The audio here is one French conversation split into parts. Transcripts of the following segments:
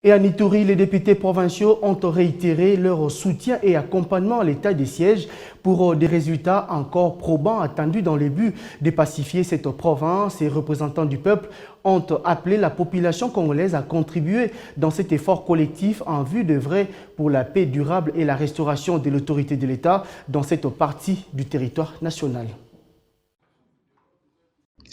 Et à Ituri, les députés provinciaux ont réitéré leur soutien et accompagnement à l'état des sièges pour des résultats encore probants attendus dans le but de pacifier cette province. Les représentants du peuple ont appelé la population congolaise à contribuer dans cet effort collectif en vue d'œuvrer pour la paix durable et la restauration de l'autorité de l'État dans cette partie du territoire national.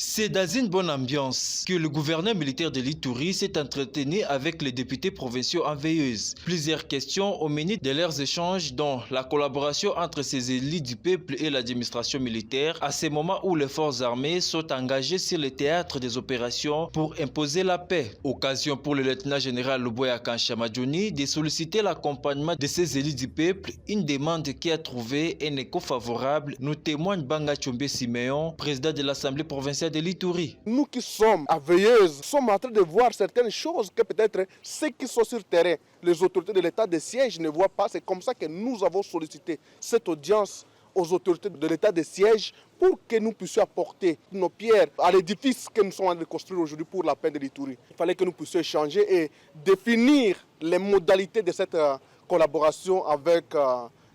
C'est dans une bonne ambiance que le gouverneur militaire de l'Ituri s'est entretenu avec les députés provinciaux en veilleuse. Plusieurs questions au menu de leurs échanges, dont la collaboration entre ces élites du peuple et l'administration militaire, à ces moments où les forces armées sont engagées sur le théâtre des opérations pour imposer la paix. Occasion pour le lieutenant-général Luboya Kanchamadjouni de solliciter l'accompagnement de ces élites du peuple, une demande qui a trouvé un écho favorable, nous témoigne Banga Tchombe Siméon, président de l'Assemblée provinciale de l'Ituri. Nous qui sommes à veilleuse, sommes en train de voir certaines choses que peut-être ceux qui sont sur le terrain, les autorités de l'état de siège ne voient pas. C'est comme ça que nous avons sollicité cette audience aux autorités de l'état de siège pour que nous puissions apporter nos pierres à l'édifice que nous sommes en train de construire aujourd'hui pour la paix de l'Ituri. Il fallait que nous puissions échanger et définir les modalités de cette collaboration avec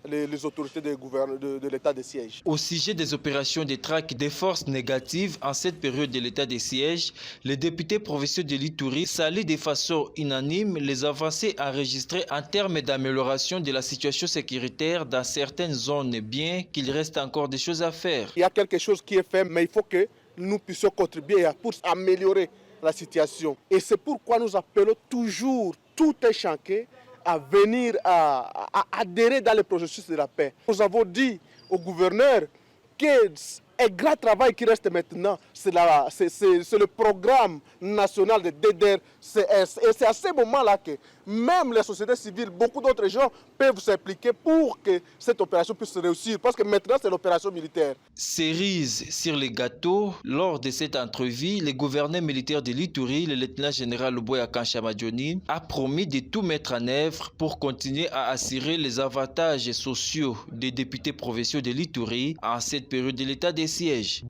les autorités de l'état de siège. Au sujet des opérations de traque des forces négatives en cette période de l'état de siège, les députés provinciaux de l'Ituri saluent de façon unanime les avancées enregistrées en termes d'amélioration de la situation sécuritaire dans certaines zones, bien qu'il reste encore des choses à faire. Il y a quelque chose qui est fait, mais il faut que nous puissions contribuer pour améliorer la situation. Et c'est pourquoi nous appelons toujours tout un chacun à venir à adhérer dans le processus de la paix. Nous avons dit au gouverneur qu'un grand travail qui reste maintenant, c'est le programme national de DDRCS. Et c'est à ce moment-là que même les sociétés civiles, beaucoup d'autres gens peuvent s'impliquer pour que cette opération puisse réussir. Parce que maintenant, c'est l'opération militaire. Cerise sur les gâteaux, lors de cette entrevue, le gouverneur militaire de l'Ituri, le lieutenant-général Luboya Kanchamadjouni, a promis de tout mettre en œuvre pour continuer à assurer les avantages sociaux des députés provinciaux de l'Ituri en cette période de l'état des sièges.